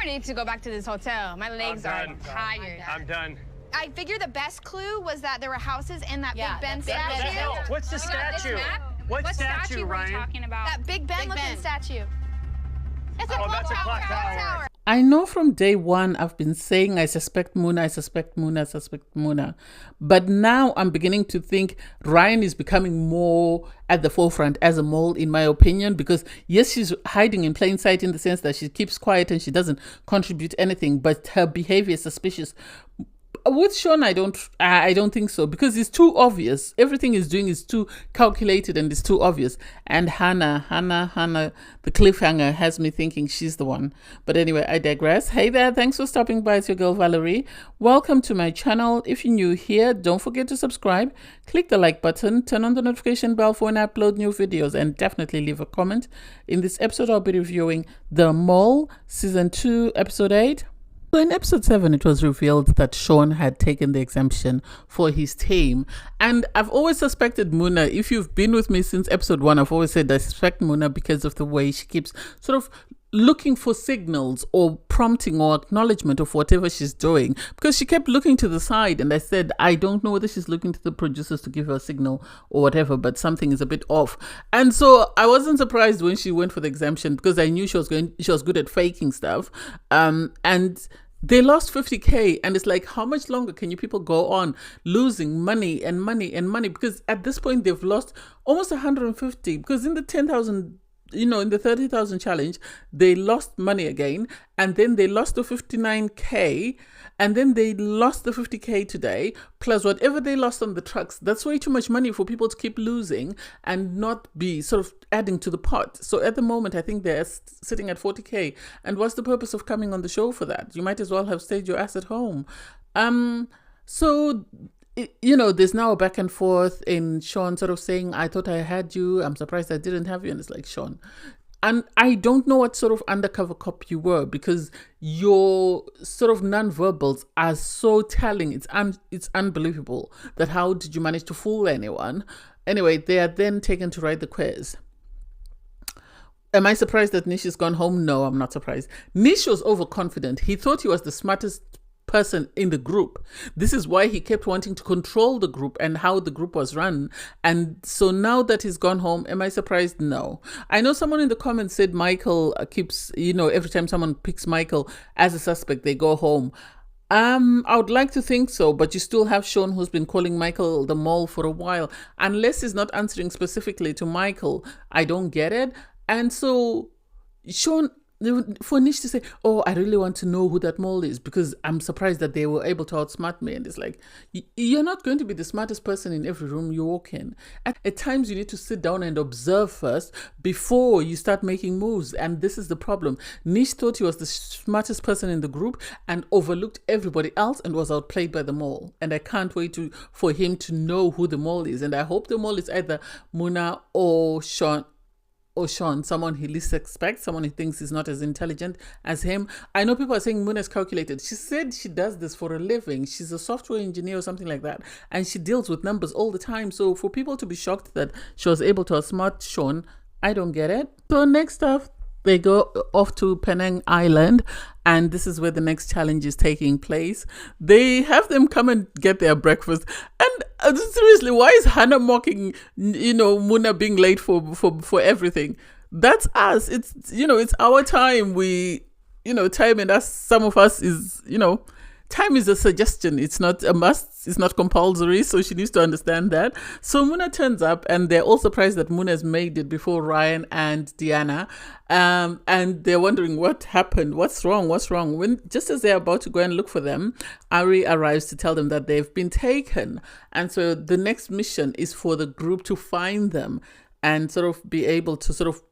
need to go back to this hotel. My legs are tired. I'm done. I figure the best clue was that there were houses in that Big Ben statue. What's the statue? What statue, were Ryan? you talking about? That Big Ben looking statue. It's a that's a clock tower. I know from day one I've been saying I suspect Muna, I suspect Muna, I suspect Muna. But now I'm beginning to think Ryan is becoming more at the forefront as a mole, in my opinion, because yes, she's hiding in plain sight in the sense that she keeps quiet and she doesn't contribute anything, but her behavior is suspicious. With Sean, I don't think so, because it's too obvious. Everything he's doing is too calculated and it's too obvious. And Hannah, the cliffhanger has me thinking she's the one. But anyway, I digress. Hey there, thanks for stopping by. It's your girl Valerie. Welcome to my channel. If you're new here, don't forget to subscribe. Click the like button, turn on the notification bell for when I upload new videos, and definitely leave a comment. In this episode, I'll be reviewing The Mole, Season 2, Episode 8. So in episode 7, it was revealed that Sean had taken the exemption for his team. And I've always suspected Muna. If you've been with me since episode 1, I've always said I suspect Muna because of the way she keeps sort of looking for signals or prompting or acknowledgement of whatever she's doing, because she kept looking to the side, and I said I don't know whether she's looking to the producers to give her a signal or whatever, but something is a bit off. And so I wasn't surprised when she went for the exemption, because I knew she was good at faking stuff. And they lost 50K, and it's like, how much longer can you people go on losing money and money and money? Because at this point they've lost almost 150, because in the 10,000, in the 30,000 challenge, they lost money again, and then they lost the 59K, and then they lost the 50K today, plus whatever they lost on the trucks. That's way too much money for people to keep losing and not be sort of adding to the pot. So at the moment, I think they're sitting at 40K. And what's the purpose of coming on the show for that? You might as well have stayed your ass at home. There's now a back and forth in Sean sort of saying, I thought I had you. I'm surprised I didn't have you. And it's like, Sean, and I don't know what sort of undercover cop you were, because your sort of non-verbals are so telling. It's unbelievable that how did you manage to fool anyone? Anyway, they are then taken to write the quiz. Am I surprised that Nish has gone home? No, I'm not surprised. Nish was overconfident. He thought he was the smartest person in the group. This is why he kept wanting to control the group and how the group was run. And so now that he's gone home, am I surprised? No. I know someone in the comments said Michael keeps, every time someone picks Michael as a suspect, they go home. I would like to think so, but you still have Sean, who's been calling Michael the mole for a while. Unless he's not answering specifically to Michael, I don't get it. And so Sean, for Nish to say, oh, I really want to know who that mole is, because I'm surprised that they were able to outsmart me. And it's like, you're not going to be the smartest person in every room you walk in. At times you need to sit down and observe first before you start making moves. And this is the problem. Nish thought he was the smartest person in the group and overlooked everybody else and was outplayed by the mole. And I can't wait for him to know who the mole is. And I hope the mole is either Muna or Sean, someone he least expects, someone he thinks is not as intelligent as him. I know people are saying Muna's calculated. She said she does this for a living. She's a software engineer or something like that. And she deals with numbers all the time. So for people to be shocked that she was able to outsmart Sean, I don't get it. So next up, they go off to Penang Island, and this is where the next challenge is taking place. They have them come and get their breakfast. And seriously, why is Hannah mocking, Muna being late for everything? That's us. It's our time. Time in us, some of us is, time is a suggestion. It's not a must. It's not compulsory. So she needs to understand that. So Muna turns up, and they're all surprised that Muna's made it before Ryan and Deanna. And they're wondering what happened. What's wrong? When just as they're about to go and look for them, Ari arrives to tell them that they've been taken. And so the next mission is for the group to find them and sort of be able to sort of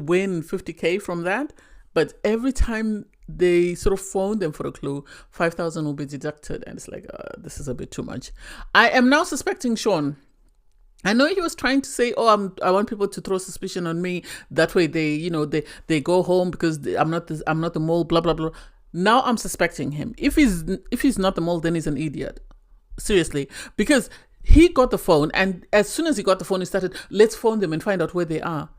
win 50K from that. But every time they sort of phone them for a clue, 5,000 will be deducted. And it's like, this is a bit too much. I am now suspecting Sean. I know he was trying to say, I want people to throw suspicion on me. That way they go home because I'm not the mole, blah, blah, blah. Now I'm suspecting him. If he's not the mole, then he's an idiot. Seriously. Because he got the phone, and as soon as he got the phone, he started, let's phone them and find out where they are.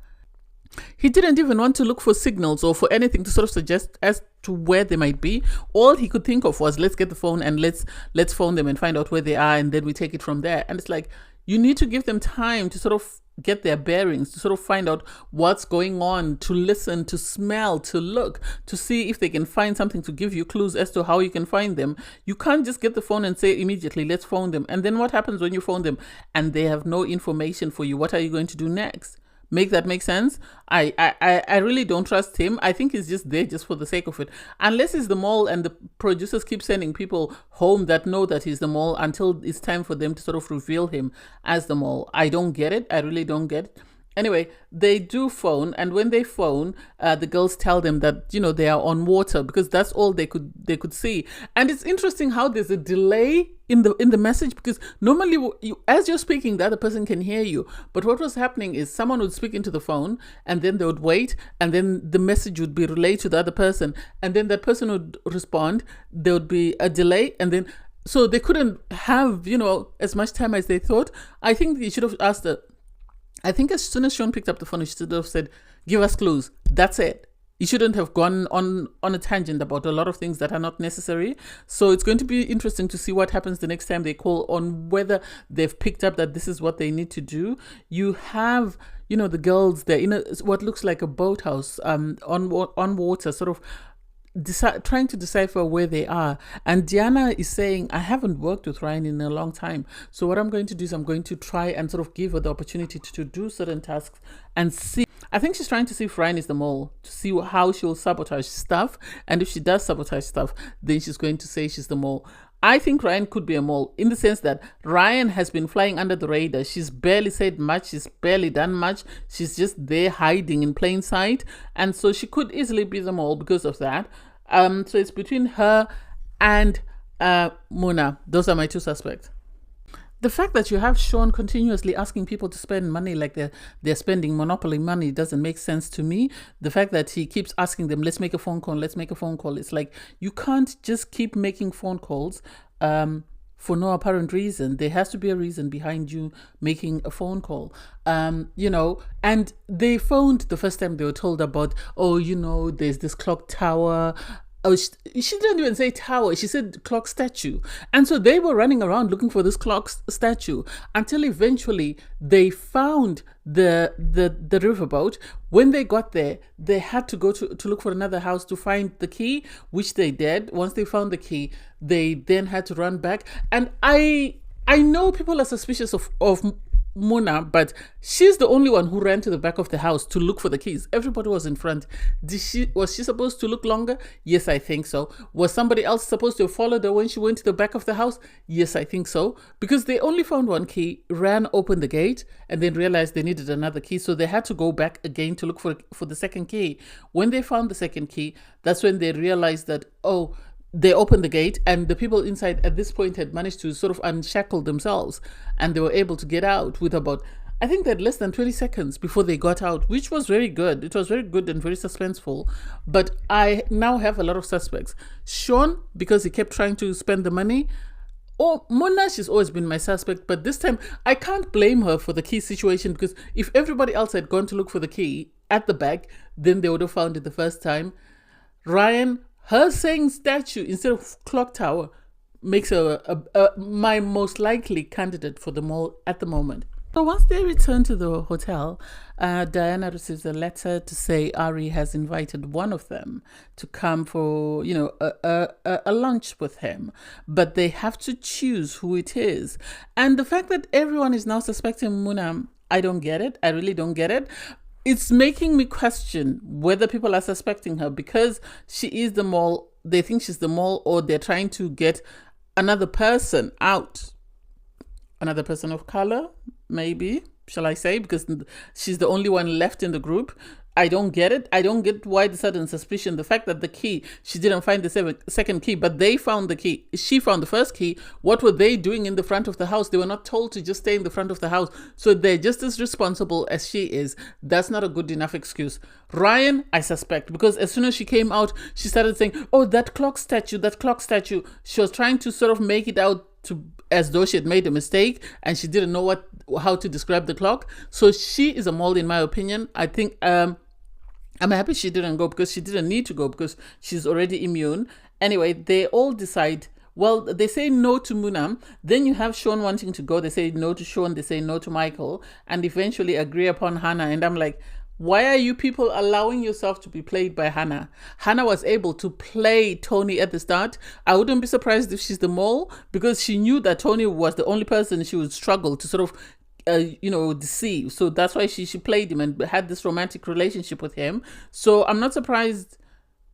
He didn't even want to look for signals or for anything to sort of suggest as to where they might be. All he could think of was, let's get the phone and let's phone them and find out where they are, and then we take it from there. And it's like, you need to give them time to sort of get their bearings, to sort of find out what's going on, to listen, to smell, to look, to see if they can find something to give you clues as to how you can find them. You can't just get the phone and say immediately, let's phone them. And then what happens when you phone them and they have no information for you? What are you going to do next? Make that make sense? I really don't trust him. I think he's just there just for the sake of it. Unless he's the mole and the producers keep sending people home that know that he's the mole until it's time for them to sort of reveal him as the mole. I don't get it. I really don't get it. Anyway, they do phone, and when they phone, the girls tell them that, you know, they are on water because that's all they could see. And it's interesting how there's a delay in the message, because normally as you're speaking, the other person can hear you. But what was happening is someone would speak into the phone, and then they would wait, and then the message would be relayed to the other person, and then that person would respond. There would be a delay, and then so they couldn't have, you know, as much time as they thought. I think they should have asked her. I think as soon as Sean picked up the phone, she should have said, give us clues. That's it. You shouldn't have gone on a tangent about a lot of things that are not necessary. So it's going to be interesting to see what happens the next time they call, on whether they've picked up that this is what they need to do. You have, you know, the girls there in what looks like a boathouse on water, sort of trying to decipher where they are. And Diana is saying, I haven't worked with Ryan in a long time, so what I'm going to do is I'm going to try and sort of give her the opportunity to do certain tasks and see. I think she's trying to see if Ryan is the mole, to see how she'll sabotage stuff, and if she does sabotage stuff, then she's going to say she's the mole. I think Ryan could be a mole in the sense that Ryan has been flying under the radar. She's barely said much. She's barely done much. She's just there hiding in plain sight. And so she could easily be the mole because of that. So it's between her and Muna. Those are my two suspects. The fact that you have Sean continuously asking people to spend money like they're spending Monopoly money doesn't make sense to me. The fact that he keeps asking them, let's make a phone call, let's make a phone call. It's like, you can't just keep making phone calls for no apparent reason. There has to be a reason behind you making a phone call. You know, and they phoned the first time. They were told about, oh, you know, there's this clock tower. Oh, she didn't even say tower. She said clock statue. And so they were running around looking for this clock statue until eventually they found the riverboat. When they got there, they had to go to look for another house to find the key, which they did. Once they found the key, they then had to run back. And I know people are suspicious of Muna, but she's the only one who ran to the back of the house to look for the keys. Everybody was in front. Was she supposed to look longer? Yes, I think so. Was somebody else supposed to have followed her when she went to the back of the house? Yes, I think so. Because they only found one key, ran open the gate, and then realized they needed another key. So they had to go back again to look for the second key. When they found the second key, that's when they realized that, oh, they opened the gate, and the people inside at this point had managed to sort of unshackle themselves, and they were able to get out with about, I think they had less than 20 seconds before they got out, which was very good. It was very good and very suspenseful. But I now have a lot of suspects. Sean, because he kept trying to spend the money. Oh, Mona, she's always been my suspect, but this time I can't blame her for the key situation, because if everybody else had gone to look for the key at the back, then they would have found it the first time. Ryan, her saying statue instead of clock tower makes her my most likely candidate for the mole at the moment. So once they return to the hotel, Diana receives a letter to say Ari has invited one of them to come for, you know, a lunch with him, but they have to choose who it is. And the fact that everyone is now suspecting Muna, I don't get it. I really don't get it. It's making me question whether people are suspecting her because she is the mole. They think she's the mole, or they're trying to get another person out. Another person of color, maybe, shall I say, because she's the only one left in the group. I don't get it. I don't get why the sudden suspicion. The fact that the key, she didn't find the second key, but they found the key. She found the first key. What were they doing in the front of the house? They were not told to just stay in the front of the house. So they're just as responsible as she is. That's not a good enough excuse. Ryan, I suspect, because as soon as she came out, she started saying, oh, that clock statue. She was trying to sort of make it out to as though she had made a mistake and she didn't know how to describe the clock. So she is a mole in my opinion. I think I'm happy she didn't go, because she didn't need to go, because she's already immune. Anyway, they all decide, well, they say no to Muna. Then you have Sean wanting to go. They say no to Sean. They say no to Michael, and eventually agree upon Hannah. And I'm like, why are you people allowing yourself to be played by Hannah? Hannah was able to play Tony at the start. I wouldn't be surprised if she's the mole, because she knew that Tony was the only person she would struggle to sort of deceive. So that's why she played him and had this romantic relationship with him. So I'm not surprised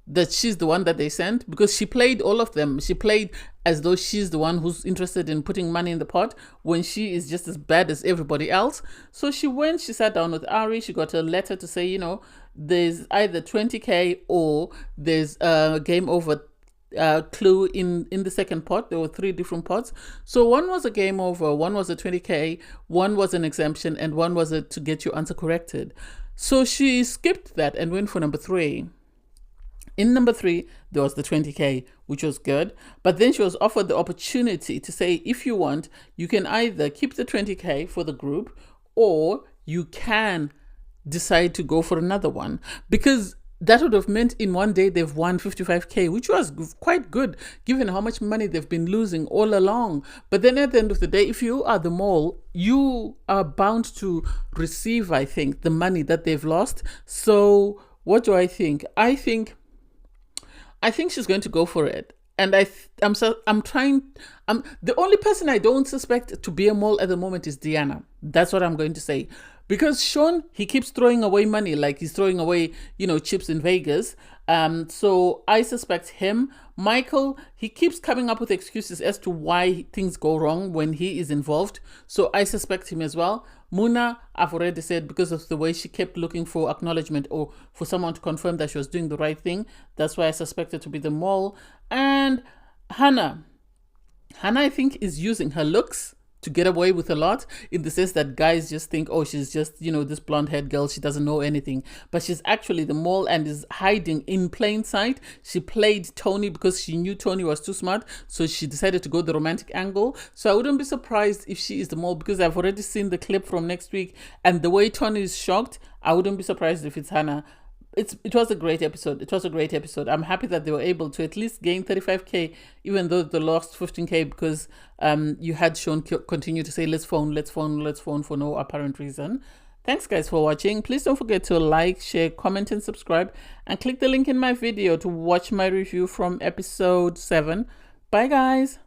that she's the one that they sent, because she played all of them. She played as though she's the one who's interested in putting money in the pot, when she is just as bad as everybody else. So she went, she sat down with Ari, she got a letter to say, there's either 20K or there's a game over clue in the second pot. There were 3 different pots. So one was a game over, one was a 20K, one was an exemption, and one was to get your answer corrected. So she skipped that and went for number 3. In number 3, there was the 20K, which was good. But then she was offered the opportunity to say, if you want, you can either keep the 20K for the group, or you can decide to go for another one. Because that would have meant in one day they've won 55K, which was quite good given how much money they've been losing all along. But then at the end of the day, if you are the mole, you are bound to receive, I think, the money that they've lost. So what do I think? I think she's going to go for it. And the only person I don't suspect to be a mole at the moment is Diana. That's what I'm going to say. Because Sean, he keeps throwing away money, like he's throwing away, chips in Vegas. So I suspect him. Michael, he keeps coming up with excuses as to why things go wrong when he is involved. So I suspect him as well. Muna, I've already said, because of the way she kept looking for acknowledgement or for someone to confirm that she was doing the right thing. That's why I suspect her to be the mole. And Hannah, I think, is using her looks to get away with a lot, in the sense that guys just think, oh, she's just, this blonde haired girl, she doesn't know anything. But she's actually the mole and is hiding in plain sight. She played Tony because she knew Tony was too smart, so she decided to go the romantic angle. So I wouldn't be surprised if she is the mole, because I've already seen the clip from next week, and the way Tony is shocked, I wouldn't be surprised if it's Hannah. It was a great episode. It was a great episode. I'm happy that they were able to at least gain 35K, even though they lost 15K, because you had Sean continue to say, let's phone for no apparent reason. Thanks guys for watching. Please don't forget to like, share, comment, and subscribe, and click the link in my video to watch my review from episode 7. Bye guys.